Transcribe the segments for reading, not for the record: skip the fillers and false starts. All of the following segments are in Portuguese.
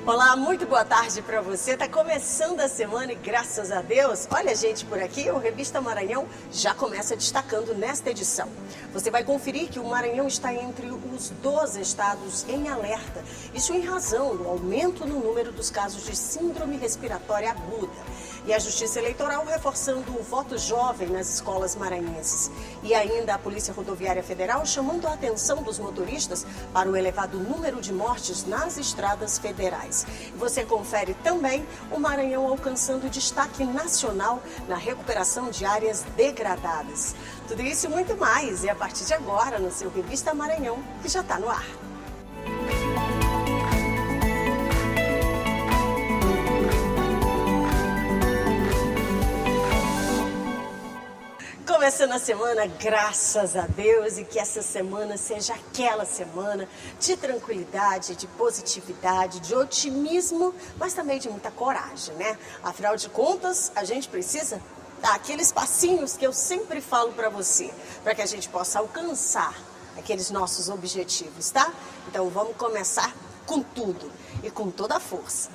Olá, muito boa tarde para você. Tá começando a semana e graças a Deus, olha a gente por aqui, o Revista Maranhão já começa destacando nesta edição. Você vai conferir que o Maranhão está entre os 12 estados em alerta. Isso em razão do aumento no número dos casos de síndrome respiratória aguda. E a Justiça Eleitoral reforçando o voto jovem nas escolas maranhenses. E ainda a Polícia Rodoviária Federal chamando a atenção dos motoristas para o elevado número de mortes nas estradas federais. Você confere também o Maranhão alcançando destaque nacional na recuperação de áreas degradadas. Tudo isso e muito mais é a partir de agora no seu Revista Maranhão, que já está no ar. Começando a semana, graças a Deus, e que essa semana seja aquela semana de tranquilidade, de positividade, de otimismo, mas também de muita coragem, né? Afinal de contas, a gente precisa dar aqueles passinhos que eu sempre falo para você, para que a gente possa alcançar aqueles nossos objetivos, tá? Então vamos começar com tudo e com toda a força.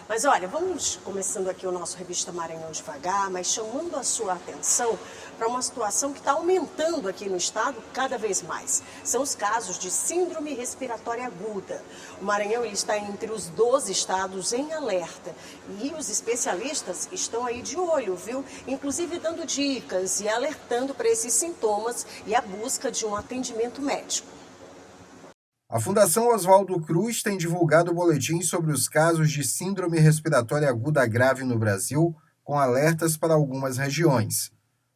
Mas olha, vamos começando aqui o nosso Revista Maranhão devagar, mas chamando a sua atenção para uma situação que está aumentando aqui no estado cada vez mais. São os casos de síndrome respiratória aguda. O Maranhão ele está entre os 12 estados em alerta e os especialistas estão aí de olho, viu? Inclusive dando dicas e alertando para esses sintomas e a busca de um atendimento médico. A Fundação Oswaldo Cruz tem divulgado boletins sobre os casos de síndrome respiratória aguda grave no Brasil, com alertas para algumas regiões.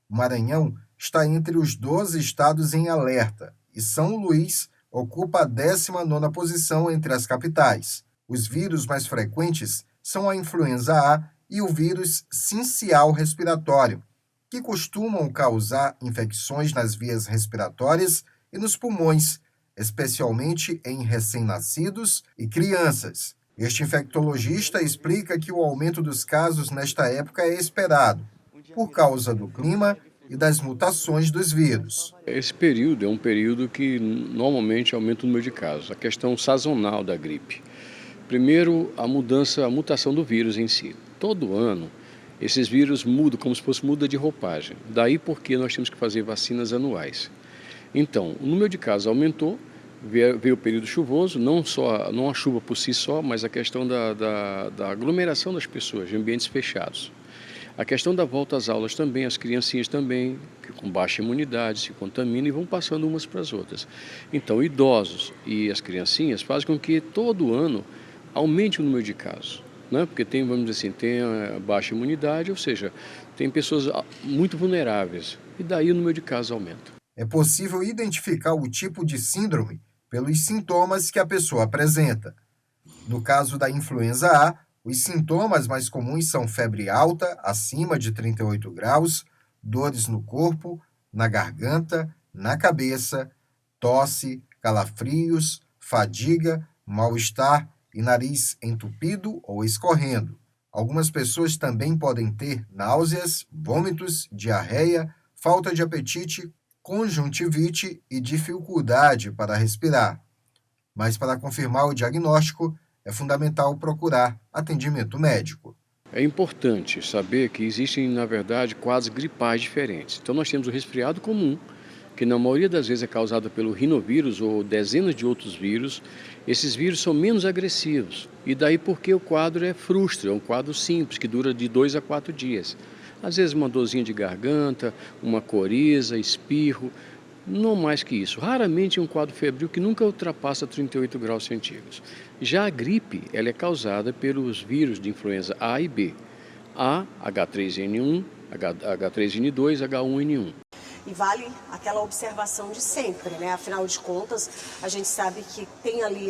O Maranhão está entre os 12 estados em alerta e São Luís ocupa a 19ª posição entre as capitais. Os vírus mais frequentes são a influenza A e o vírus sincial respiratório, que costumam causar infecções nas vias respiratórias e nos pulmões, especialmente em recém-nascidos e crianças. Este infectologista explica que o aumento dos casos nesta época é esperado, por causa do clima e das mutações dos vírus. Esse período é um período que normalmente aumenta o número de casos, a questão sazonal da gripe. Primeiro, a mutação do vírus em si. Todo ano, esses vírus mudam como se fosse muda de roupagem. Daí porque nós temos que fazer vacinas anuais. Então, o número de casos aumentou, veio o período chuvoso, não a chuva por si só, mas a questão da aglomeração das pessoas, de ambientes fechados. A questão da volta às aulas também, as criancinhas também, que com baixa imunidade se contaminam e vão passando umas para as outras. Então, idosos e as criancinhas fazem com que todo ano aumente o número de casos, né? Porque tem, vamos dizer assim, tem a baixa imunidade, ou seja, tem pessoas muito vulneráveis e daí o número de casos aumenta. É possível identificar o tipo de síndrome pelos sintomas que a pessoa apresenta. No caso da influenza A, os sintomas mais comuns são febre alta, acima de 38 graus, dores no corpo, na garganta, na cabeça, tosse, calafrios, fadiga, mal-estar e nariz entupido ou escorrendo. Algumas pessoas também podem ter náuseas, vômitos, diarreia, falta de apetite, conjuntivite e dificuldade para respirar. Mas para confirmar o diagnóstico, é fundamental procurar atendimento médico. É importante saber que existem, na verdade, quadros gripais diferentes. Então nós temos o resfriado comum, que na maioria das vezes é causado pelo rinovírus ou dezenas de outros vírus. Esses vírus são menos agressivos. E daí porque o quadro é frustre, é um quadro simples, que dura de 2 a 4 dias. Às vezes uma dorzinha de garganta, uma coriza, espirro, não mais que isso. Raramente um quadro febril que nunca ultrapassa 38 graus centígrados. Já a gripe, ela é causada pelos vírus de influenza A e B. A, H3N1, H3N2, H1N1. E vale aquela observação de sempre, né? Afinal de contas, a gente sabe que tem ali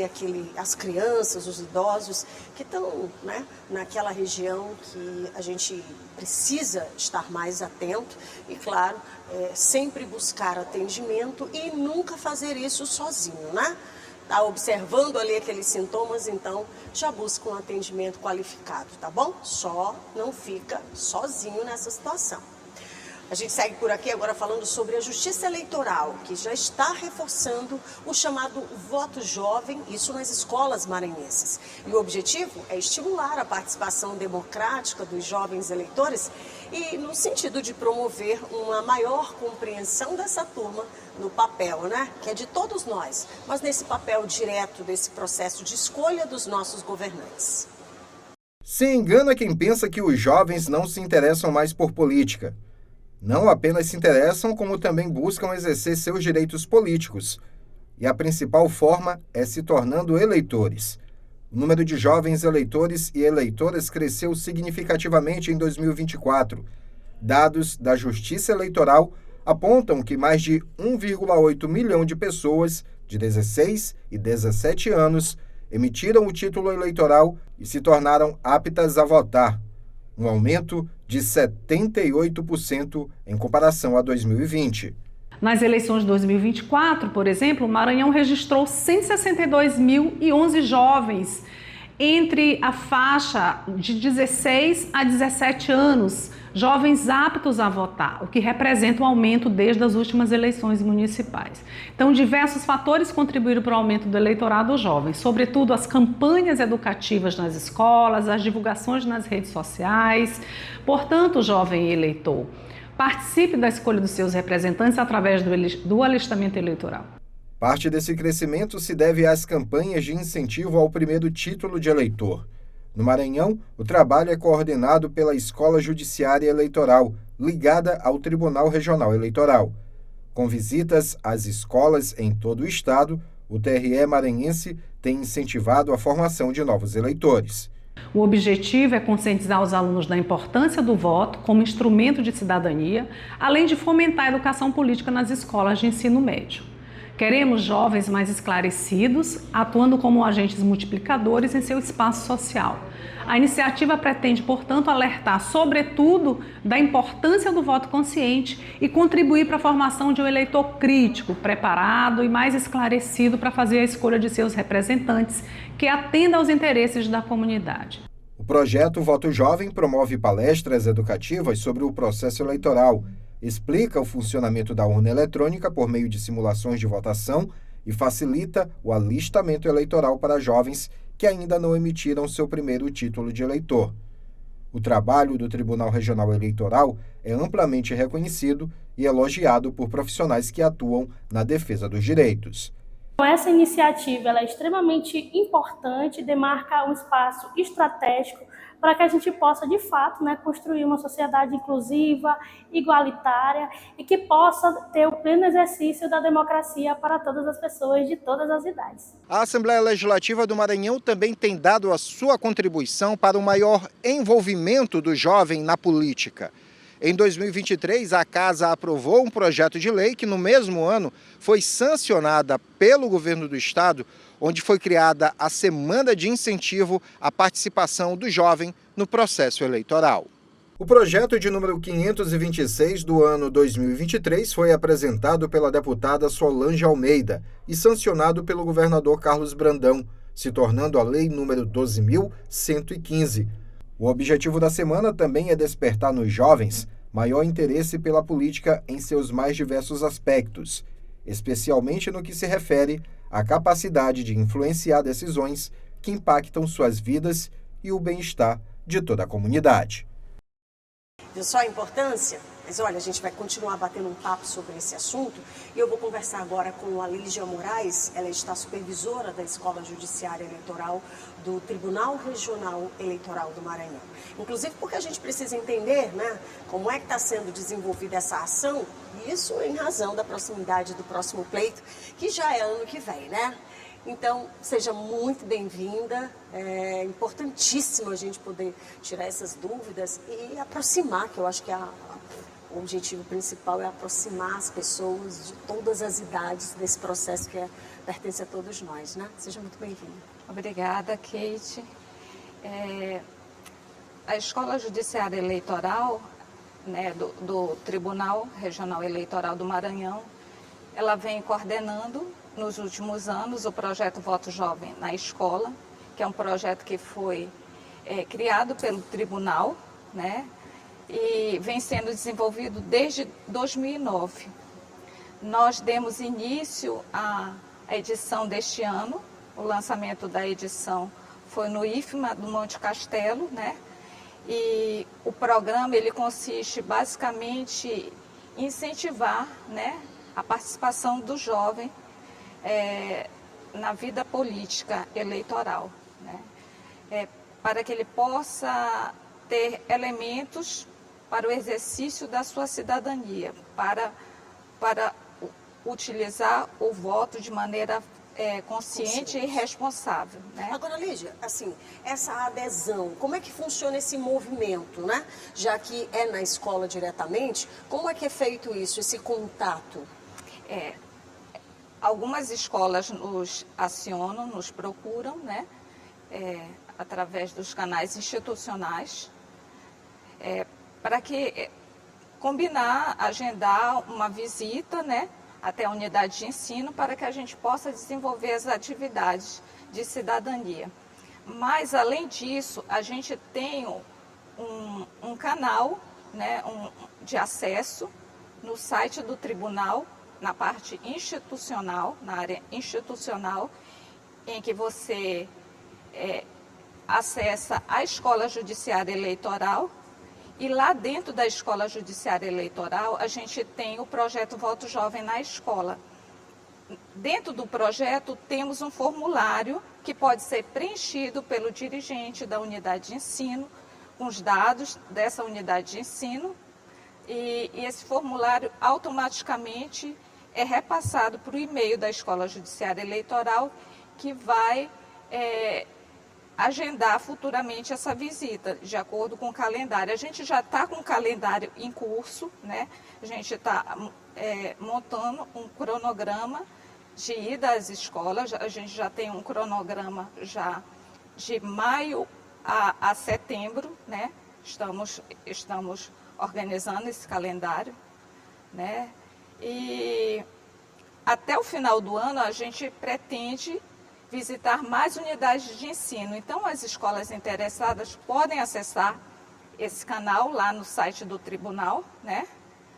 as crianças, os idosos, que estão, né, naquela região que a gente precisa estar mais atento e, claro, sempre buscar atendimento e nunca fazer isso sozinho, né? Tá observando ali aqueles sintomas, então já busca um atendimento qualificado, tá bom? Só não fica sozinho nessa situação. A gente segue por aqui agora falando sobre a Justiça Eleitoral, que já está reforçando o chamado voto jovem, isso nas escolas maranhenses. E o objetivo é estimular a participação democrática dos jovens eleitores e no sentido de promover uma maior compreensão dessa turma no papel, né? Que é de todos nós, mas nesse papel direto desse processo de escolha dos nossos governantes. Se engana quem pensa que os jovens não se interessam mais por política. Não apenas se interessam, como também buscam exercer seus direitos políticos. E a principal forma é se tornando eleitores. O número de jovens eleitores e eleitoras cresceu significativamente em 2024. Dados da Justiça Eleitoral apontam que mais de 1,8 milhão de pessoas de 16 e 17 anos emitiram o título eleitoral e se tornaram aptas a votar, um aumento de 78% em comparação a 2020. Nas eleições de 2024, por exemplo, o Maranhão registrou 162.011 jovens entre a faixa de 16 a 17 anos, jovens aptos a votar, o que representa um aumento desde as últimas eleições municipais. Então, diversos fatores contribuíram para o aumento do eleitorado jovem, sobretudo as campanhas educativas nas escolas, as divulgações nas redes sociais. Portanto, jovem eleitor, participe da escolha dos seus representantes através do alistamento eleitoral. Parte desse crescimento se deve às campanhas de incentivo ao primeiro título de eleitor. No Maranhão, o trabalho é coordenado pela Escola Judiciária Eleitoral, ligada ao Tribunal Regional Eleitoral. Com visitas às escolas em todo o estado, o TRE maranhense tem incentivado a formação de novos eleitores. O objetivo é conscientizar os alunos da importância do voto como instrumento de cidadania, além de fomentar a educação política nas escolas de ensino médio. Queremos jovens mais esclarecidos, atuando como agentes multiplicadores em seu espaço social. A iniciativa pretende, portanto, alertar, sobretudo, da importância do voto consciente e contribuir para a formação de um eleitor crítico, preparado e mais esclarecido para fazer a escolha de seus representantes, que atenda aos interesses da comunidade. O projeto Voto Jovem promove palestras educativas sobre o processo eleitoral, explica o funcionamento da urna eletrônica por meio de simulações de votação e facilita o alistamento eleitoral para jovens que ainda não emitiram seu primeiro título de eleitor. O trabalho do Tribunal Regional Eleitoral é amplamente reconhecido e elogiado por profissionais que atuam na defesa dos direitos. Essa iniciativa ela é extremamente importante, demarca um espaço estratégico para que a gente possa, de fato, construir uma sociedade inclusiva, igualitária e que possa ter o pleno exercício da democracia para todas as pessoas de todas as idades. A Assembleia Legislativa do Maranhão também tem dado a sua contribuição para o maior envolvimento do jovem na política. Em 2023, a Casa aprovou um projeto de lei que, no mesmo ano, foi sancionada pelo governo do estado, onde foi criada a Semana de Incentivo à Participação do Jovem no processo eleitoral. O projeto de número 526 do ano 2023 foi apresentado pela deputada Solange Almeida e sancionado pelo governador Carlos Brandão, se tornando a lei número 12.115. O objetivo da semana também é despertar nos jovens maior interesse pela política em seus mais diversos aspectos, especialmente no que se refere à capacidade de influenciar decisões que impactam suas vidas e o bem-estar de toda a comunidade. Viu só a importância? Mas olha, a gente vai continuar batendo um papo sobre esse assunto e eu vou conversar agora com a Lígia Moraes, ela está supervisora da Escola Judiciária Eleitoral do Tribunal Regional Eleitoral do Maranhão. Inclusive porque a gente precisa entender, como é que está sendo desenvolvida essa ação, e isso em razão da proximidade do próximo pleito, que já é ano que vem, Então, seja muito bem-vinda, é importantíssimo a gente poder tirar essas dúvidas e aproximar, que eu acho que o objetivo principal é aproximar as pessoas de todas as idades desse processo que pertence a todos nós, Seja muito bem-vinda. Obrigada, Kate. A Escola Judiciária Eleitoral, do Tribunal Regional Eleitoral do Maranhão, ela vem coordenando nos últimos anos o projeto Voto Jovem na Escola, que é um projeto que foi criado pelo Tribunal, e vem sendo desenvolvido desde 2009. Nós demos início à edição deste ano, o lançamento da edição foi no IFMA do Monte Castelo, né? E o programa ele consiste basicamente em incentivar, né, a participação do jovem na vida política eleitoral, né? Para que ele possa ter elementos para o exercício da sua cidadania, para utilizar o voto de maneira consciente e responsável, né? Agora, Lídia, assim, essa adesão, como é que funciona esse movimento, né? Já que é na escola diretamente, como é que é feito isso, esse contato? Algumas escolas nos acionam, nos procuram, né? Através dos canais institucionais, para que combinar, agendar uma visita, né, até a unidade de ensino, para que a gente possa desenvolver as atividades de cidadania. Mas, além disso, a gente tem um canal, né, de acesso no site do tribunal, na parte institucional, na área institucional, em que você acessa a Escola Judiciária Eleitoral. E lá dentro da Escola Judiciária Eleitoral, a gente tem o projeto Voto Jovem na Escola. Dentro do projeto, temos um formulário que pode ser preenchido pelo dirigente da unidade de ensino, com os dados dessa unidade de ensino, e esse formulário automaticamente é repassado para o e-mail da Escola Judiciária Eleitoral, que vai agendar futuramente essa visita, de acordo com o calendário. A gente já está com o calendário em curso, né? A gente está montando um cronograma de ida às escolas. A gente já tem um cronograma já de maio a setembro, né? Estamos organizando esse calendário, né? E até o final do ano a gente pretende visitar mais unidades de ensino. Então, as escolas interessadas podem acessar esse canal lá no site do tribunal, né?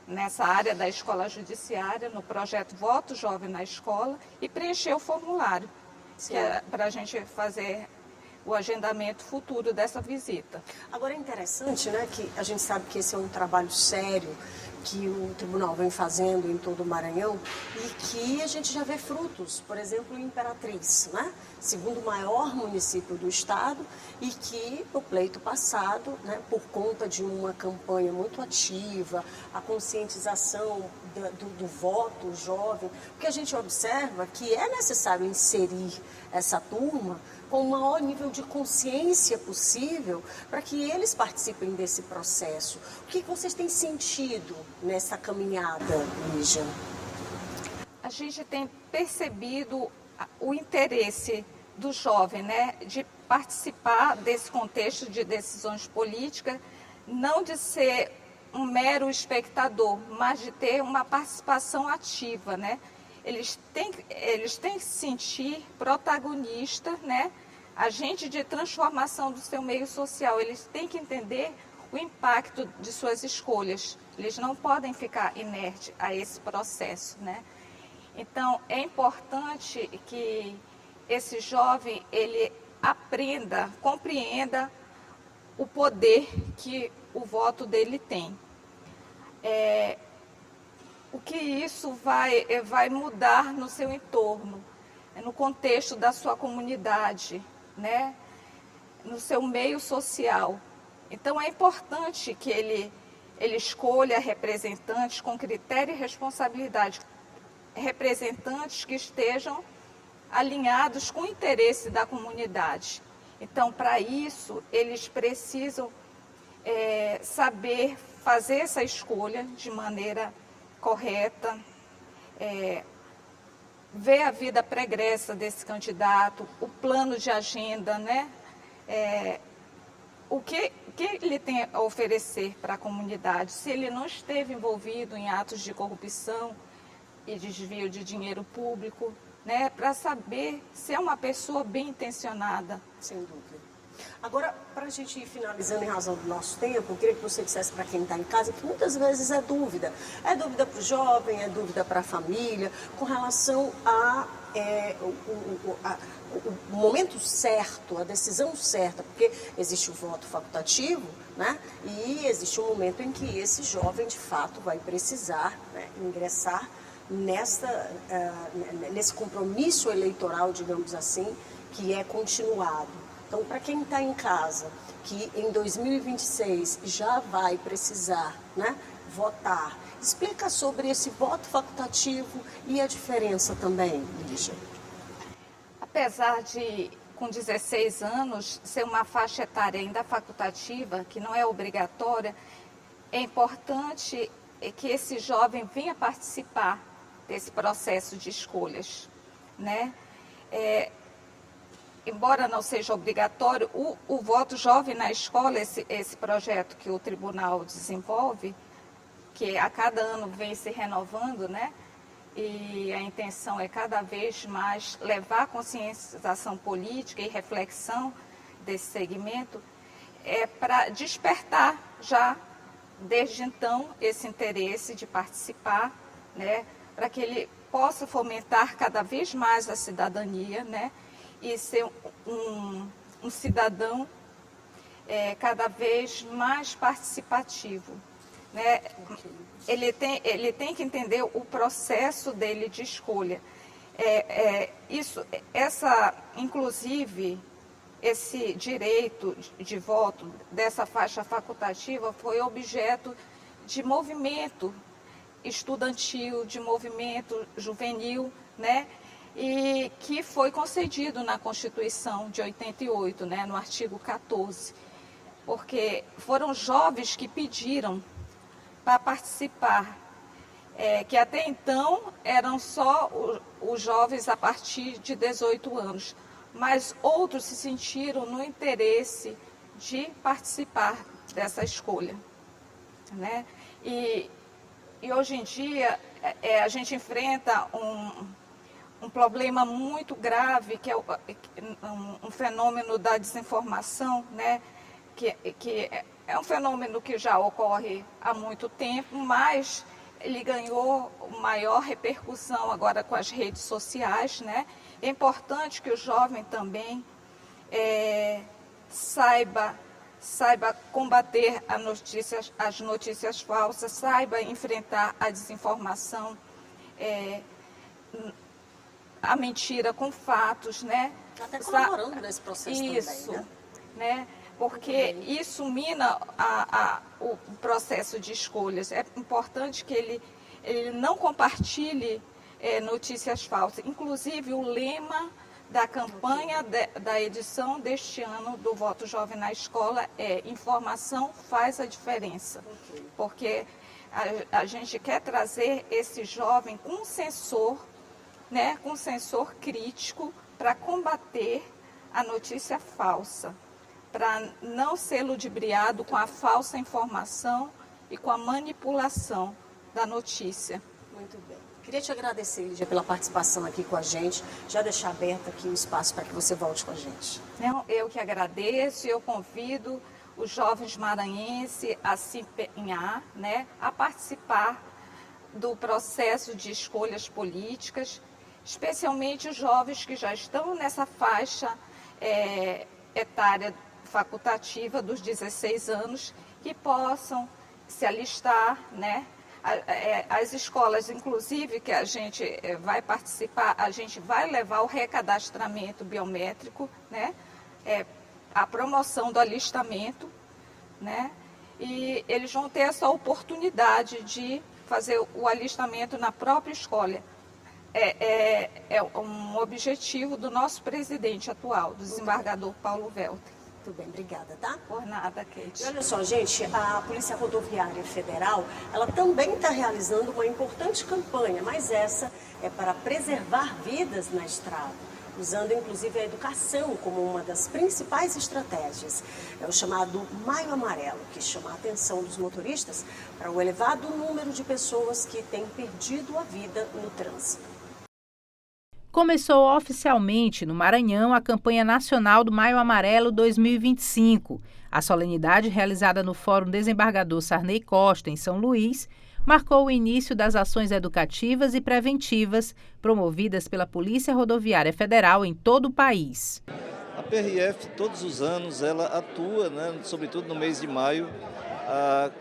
Nessa área da escola judiciária, no projeto Voto Jovem na Escola, e preencher o formulário, que é para a gente fazer o agendamento futuro dessa visita. Agora é interessante, né, que a gente sabe que esse é um trabalho sério que o tribunal vem fazendo em todo o Maranhão e que a gente já vê frutos, por exemplo, em Imperatriz, né? Segundo maior município do estado, e que no pleito passado, né, por conta de uma campanha muito ativa, a conscientização do voto jovem, porque a gente observa que é necessário inserir essa turma com o maior nível de consciência possível para que eles participem desse processo. O que vocês têm sentido nessa caminhada, Lígia? A gente tem percebido o interesse do jovem, né, de participar desse contexto de decisões políticas, não de ser um mero espectador, mas de ter uma participação ativa, né? Eles têm que se sentir protagonistas, né? Agente de transformação do seu meio social. Eles têm que entender o impacto de suas escolhas. Eles não podem ficar inertes a esse processo, né? Então, é importante que esse jovem, ele aprenda, compreenda o poder que o voto dele tem. O que isso vai mudar no seu entorno, no contexto da sua comunidade, né? No seu meio social. Então, é importante que ele escolha representantes com critério e responsabilidade, representantes que estejam alinhados com o interesse da comunidade. Então, para isso, eles precisam saber fazer essa escolha de maneira correta, ver a vida pregressa desse candidato, o plano de agenda, né? O que ele tem a oferecer para a comunidade, se ele não esteve envolvido em atos de corrupção e desvio de dinheiro público, né? Para saber se é uma pessoa bem intencionada. Sem dúvida. Agora, para a gente ir finalizando em razão do nosso tempo, eu queria que você dissesse para quem está em casa que muitas vezes é dúvida. É dúvida para o jovem, é dúvida para a família, com relação o momento certo, a decisão certa, porque existe o voto facultativo, né? E existe um momento em que esse jovem, de fato, vai precisar, né, ingressar nesse compromisso eleitoral, digamos assim, que é continuado. Então, para quem está em casa, que em 2026 já vai precisar, né, votar, explica sobre esse voto facultativo e a diferença também, Lígia. Apesar de, com 16 anos, ser uma faixa etária ainda facultativa, que não é obrigatória, é importante que esse jovem venha participar desse processo de escolhas, né? Embora não seja obrigatório, o voto jovem na escola, esse projeto que o tribunal desenvolve, que a cada ano vem se renovando, né? E a intenção é cada vez mais levar a conscientização política e reflexão desse segmento, para despertar já, desde então, esse interesse de participar, né? Para que ele possa fomentar cada vez mais a cidadania, né? E ser um cidadão cada vez mais participativo, né? Ele tem que entender o processo dele de escolha. Inclusive, esse direito de voto dessa faixa facultativa foi objeto de movimento estudantil, de movimento juvenil, né? E que foi concedido na Constituição de 88, né, no artigo 14, porque foram jovens que pediram para participar, que até então eram só os jovens a partir de 18 anos, mas outros se sentiram no interesse de participar dessa escolha, né? E hoje em dia a gente enfrenta um problema muito grave, que é um fenômeno da desinformação, né? Que é um fenômeno que já ocorre há muito tempo, mas ele ganhou maior repercussão agora com as redes sociais, né? É importante que o jovem também saiba combater as notícias falsas, saiba enfrentar a desinformação, a mentira com fatos, né? Até colaborando nesse processo isso, também, né? Porque isso mina o processo de escolhas. É importante que ele não compartilhe notícias falsas. Inclusive, o lema da campanha da edição deste ano do Voto Jovem na Escola é: informação faz a diferença. Porque a gente quer trazer esse jovem com sensor, né, com sensor crítico, para combater a notícia falsa, para não ser ludibriado com a falsa informação e com a manipulação da notícia. Muito bem. Queria te agradecer, Lígia, pela participação aqui com a gente, já deixar aberto aqui o espaço para que você volte com a gente. Não, eu que agradeço e eu convido os jovens maranhenses a se empenhar, né, a participar do processo de escolhas políticas, especialmente os jovens que já estão nessa faixa etária facultativa dos 16 anos, que possam se alistar, né? As escolas, inclusive, que a gente vai participar, a gente vai levar o recadastramento biométrico, né? A promoção do alistamento, né? E eles vão ter essa oportunidade de fazer o alistamento na própria escola. É um objetivo do nosso presidente atual, do desembargador Paulo Welter. Muito bem, obrigada, tá? Por nada, Kate. E olha só, gente, a Polícia Rodoviária Federal, ela também está realizando uma importante campanha, mas essa é para preservar vidas na estrada, usando inclusive a educação como uma das principais estratégias. É o chamado Maio Amarelo, que chama a atenção dos motoristas para o elevado número de pessoas que têm perdido a vida no trânsito. Começou oficialmente no Maranhão a campanha nacional do Maio Amarelo 2025. A solenidade, realizada no Fórum Desembargador Sarney Costa, em São Luís, marcou o início das ações educativas e preventivas promovidas pela Polícia Rodoviária Federal em todo o país. A PRF, todos os anos, ela atua, sobretudo no mês de maio,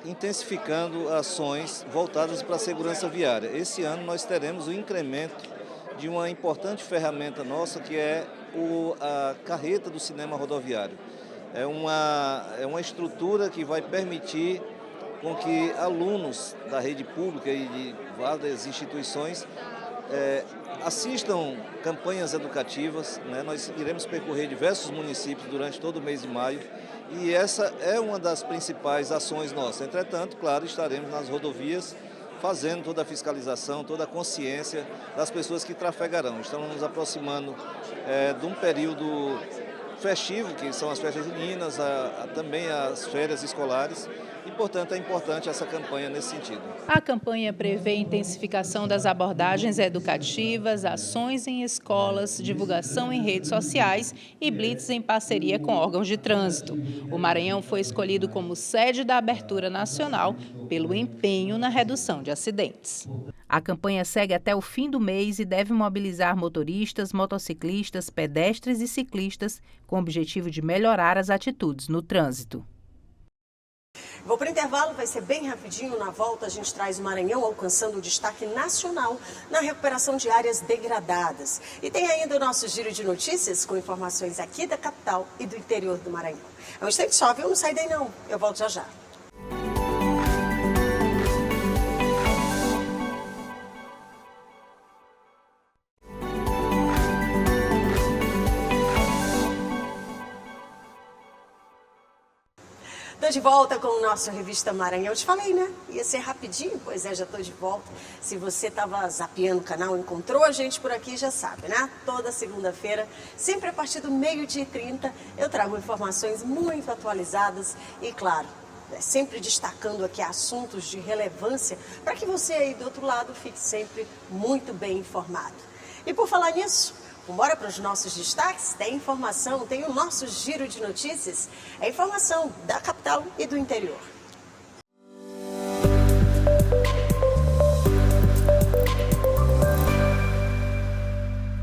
intensificando ações voltadas para a segurança viária. Esse ano nós teremos o incremento de uma importante ferramenta nossa, que é a carreta do cinema rodoviário. É uma estrutura que vai permitir com que alunos da rede pública e de várias instituições assistam campanhas educativas. Nós iremos percorrer diversos municípios durante todo o mês de maio e essa é uma das principais ações nossas. Entretanto, claro, estaremos nas rodovias fazendo toda a fiscalização, toda a consciência das pessoas que trafegarão. Estamos nos aproximando de um período festivo, que são as festas juninas, também as férias escolares, e, portanto, é importante essa campanha nesse sentido. A campanha prevê intensificação das abordagens educativas, ações em escolas, divulgação em redes sociais e blitz em parceria com órgãos de trânsito. O Maranhão foi escolhido como sede da abertura nacional pelo empenho na redução de acidentes. A campanha segue até o fim do mês e deve mobilizar motoristas, motociclistas, pedestres e ciclistas com o objetivo de melhorar as atitudes no trânsito. Vou para o intervalo, vai ser bem rapidinho. Na volta a gente traz o Maranhão alcançando o destaque nacional na recuperação de áreas degradadas. E tem ainda o nosso giro de notícias com informações aqui da capital e do interior do Maranhão. É um instante só, viu? Não sai daí não. Eu volto já já. Estou de volta com o nosso Revista Maranhão. Eu te falei, né? Ia ser rapidinho, pois é, já estou de volta. Se você estava zapeando o canal, encontrou a gente por aqui, já sabe, né? Toda segunda-feira, sempre a partir do 12h30, eu trago informações muito atualizadas e, claro, sempre destacando aqui assuntos de relevância para que você aí do outro lado fique sempre muito bem informado. E por falar nisso, bora para os nossos destaques? Tem informação, tem o nosso giro de notícias, é informação da capital e do interior.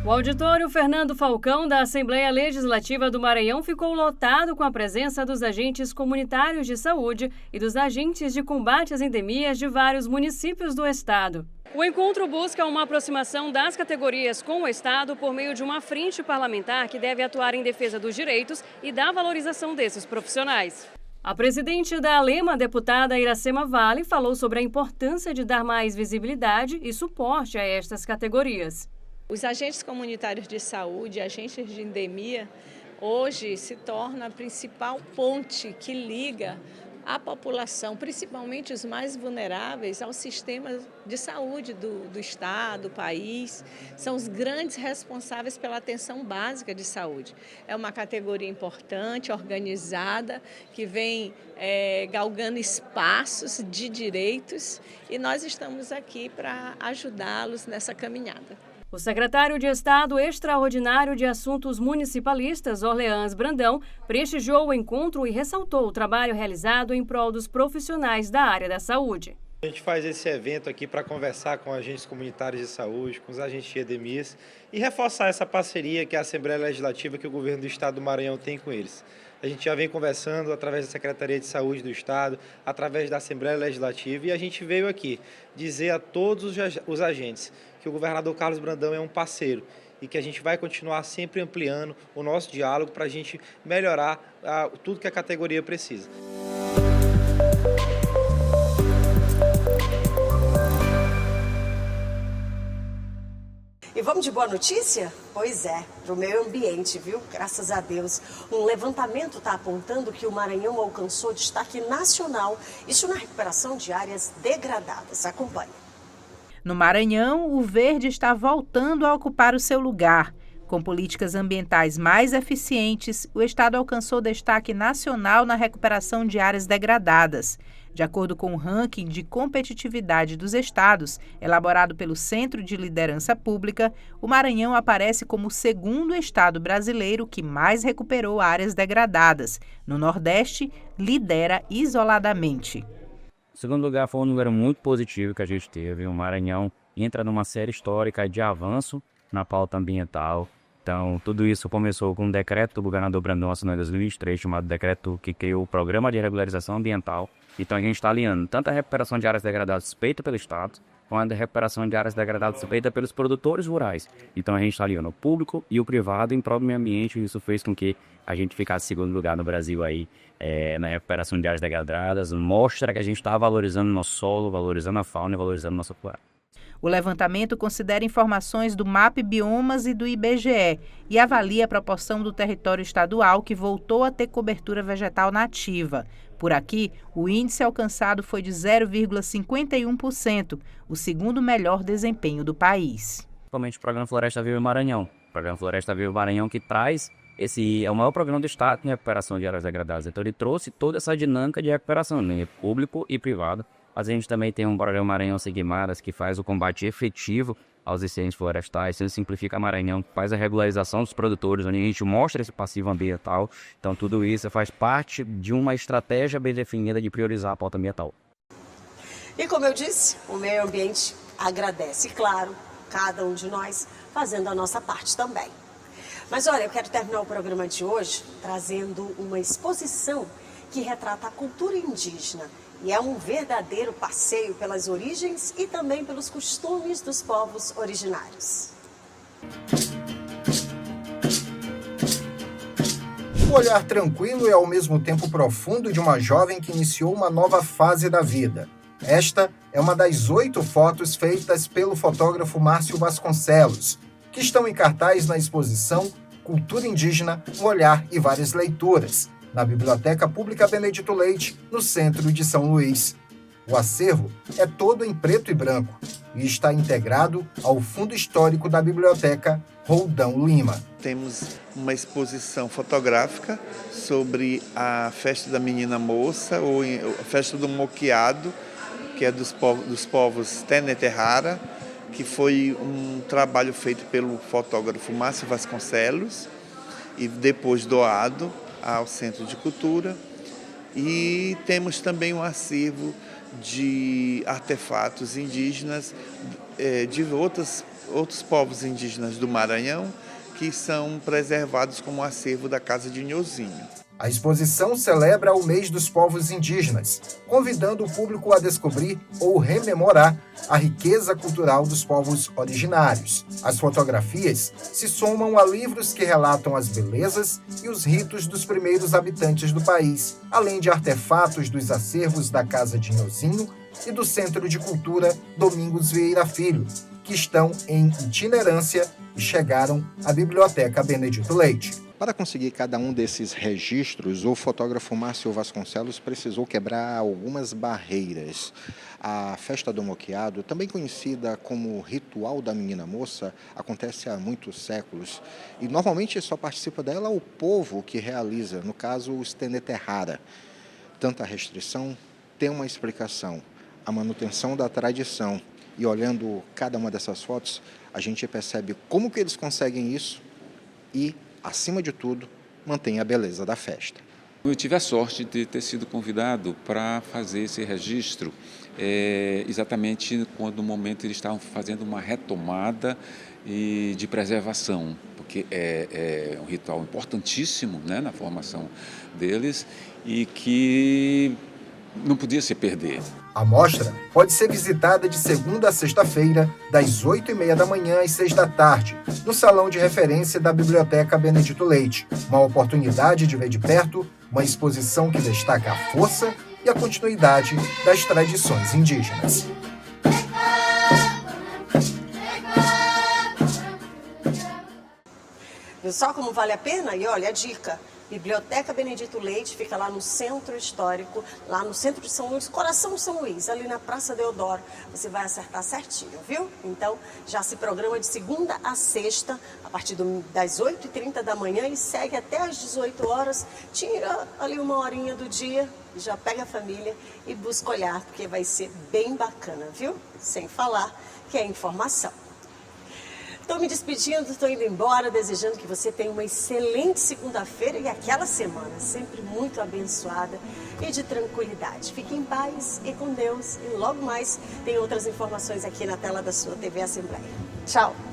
O auditório Fernando Falcão da Assembleia Legislativa do Maranhão ficou lotado com a presença dos agentes comunitários de saúde e dos agentes de combate às endemias de vários municípios do estado. O encontro busca uma aproximação das categorias com o Estado por meio de uma frente parlamentar que deve atuar em defesa dos direitos e da valorização desses profissionais. A presidente da ALEMA, deputada Iracema Vale, falou sobre a importância de dar mais visibilidade e suporte a estas categorias. Os agentes comunitários de saúde, agentes de endemia, hoje se torna a principal ponte que liga a população, principalmente os mais vulneráveis, ao sistema de saúde do Estado, do país. São os grandes responsáveis pela atenção básica de saúde. É uma categoria importante, organizada, que vem galgando espaços de direitos e nós estamos aqui para ajudá-los nessa caminhada. O secretário de Estado Extraordinário de Assuntos Municipalistas, Orleans Brandão, prestigiou o encontro e ressaltou o trabalho realizado em prol dos profissionais da área da saúde. A gente faz esse evento aqui para conversar com agentes comunitários de saúde, com os agentes de endemias e reforçar essa parceria que a Assembleia Legislativa, que o governo do Estado do Maranhão tem com eles. A gente já vem conversando através da Secretaria de Saúde do Estado, através da Assembleia Legislativa, e a gente veio aqui dizer a todos os agentes que o governador Carlos Brandão é um parceiro e que a gente vai continuar sempre ampliando o nosso diálogo para a gente melhorar tudo que a categoria precisa. E vamos de boa notícia? Pois é, para o meio ambiente, viu? Graças a Deus. Um levantamento está apontando que o Maranhão alcançou destaque nacional, isso na recuperação de áreas degradadas. Acompanhe. No Maranhão, o verde está voltando a ocupar o seu lugar. Com políticas ambientais mais eficientes, o estado alcançou destaque nacional na recuperação de áreas degradadas. De acordo com o ranking de competitividade dos estados, elaborado pelo Centro de Liderança Pública, o Maranhão aparece como o segundo estado brasileiro que mais recuperou áreas degradadas. No Nordeste, lidera isoladamente. O segundo lugar foi um número muito positivo que a gente teve. O Maranhão entra numa série histórica de avanço na pauta ambiental. Então, tudo isso começou com um decreto do governador Brandão assinado em 2023, chamado decreto que criou o Programa de Regularização Ambiental. Então, a gente está alinhando tanto a recuperação de áreas degradadas feita pelo Estado, quanto a recuperação de áreas degradadas feita pelos produtores rurais. Então, a gente está alinhando o público e o privado em prol do meio ambiente, e isso fez com que a gente ficasse em segundo lugar no Brasil aí, na recuperação de áreas degradadas. Mostra que a gente está valorizando o nosso solo, valorizando a fauna e valorizando a nossa flora. O levantamento considera informações do MAP Biomas e do IBGE e avalia a proporção do território estadual que voltou a ter cobertura vegetal nativa. Por aqui, o índice alcançado foi de 0,51%, o segundo melhor desempenho do país. Principalmente o Programa Floresta Viva Maranhão. O Programa Floresta Viva Maranhão que traz esse é o maior programa do Estado em recuperação de áreas degradadas. Então ele trouxe toda essa dinâmica de recuperação, né, público e privado. Mas a gente também tem um programa Maranhão Sem Queimadas que faz o combate efetivo aos incêndios florestais. Isso simplifica Maranhão, faz a regularização dos produtores, onde a gente mostra esse passivo ambiental. Então tudo isso faz parte de uma estratégia bem definida de priorizar a pauta ambiental. E como eu disse, o meio ambiente agradece, claro, cada um de nós fazendo a nossa parte também. Mas olha, eu quero terminar o programa de hoje trazendo uma exposição que retrata a cultura indígena. E é um verdadeiro passeio pelas origens e também pelos costumes dos povos originários. O olhar tranquilo e ao mesmo tempo profundo de uma jovem que iniciou uma nova fase da vida. Esta é uma das 8 fotos feitas pelo fotógrafo Márcio Vasconcelos, que estão em cartaz na exposição Cultura Indígena, um Olhar e Várias Leituras, na Biblioteca Pública Benedito Leite, no centro de São Luís. O acervo é todo em preto e branco e está integrado ao Fundo Histórico da Biblioteca Roldão Lima. Temos uma exposição fotográfica sobre a festa da menina moça, ou a festa do moqueado, que é dos povos Teneterrara, que foi um trabalho feito pelo fotógrafo Márcio Vasconcelos e depois doado ao Centro de Cultura. E temos também um acervo de artefatos indígenas de outros povos indígenas do Maranhão que são preservados como acervo da Casa de Nhozinho. A exposição celebra o mês dos povos indígenas, convidando o público a descobrir ou rememorar a riqueza cultural dos povos originários. As fotografias se somam a livros que relatam as belezas e os ritos dos primeiros habitantes do país, além de artefatos dos acervos da Casa de Nhozinho e do Centro de Cultura Domingos Vieira Filho, que estão em itinerância e chegaram à Biblioteca Benedito Leite. Para conseguir cada um desses registros, o fotógrafo Márcio Vasconcelos precisou quebrar algumas barreiras. A festa do moqueado, também conhecida como Ritual da Menina Moça, acontece há muitos séculos e normalmente só participa dela o povo que realiza, no caso os Teneterrara. Tanta restrição tem uma explicação, a manutenção da tradição. E olhando cada uma dessas fotos, a gente percebe como que eles conseguem isso e, acima de tudo, mantém a beleza da festa. Eu tive a sorte de ter sido convidado para fazer esse registro exatamente quando no momento eles estavam fazendo uma retomada de preservação, porque é um ritual importantíssimo, né, na formação deles e que não podia se perder. A mostra pode ser visitada de segunda a sexta-feira, das 8h30 da manhã às 6 da tarde, no Salão de Referência da Biblioteca Benedito Leite. Uma oportunidade de ver de perto uma exposição que destaca a força e a continuidade das tradições indígenas. Viu só como vale a pena? E olha a dica. Biblioteca Benedito Leite fica lá no Centro Histórico, lá no centro de São Luís, coração de São Luís, ali na Praça Deodoro. Você vai acertar certinho, viu? Então, já se programa de segunda a sexta, a partir das 8h30 da manhã e segue até às 18 horas. Tira ali uma horinha do dia, já pega a família e busca olhar, porque vai ser bem bacana, viu? Sem falar que é informação. Estou me despedindo, estou indo embora, desejando que você tenha uma excelente segunda-feira e aquela semana sempre muito abençoada e de tranquilidade. Fique em paz e com Deus. E logo mais tem outras informações aqui na tela da sua TV Assembleia. Tchau!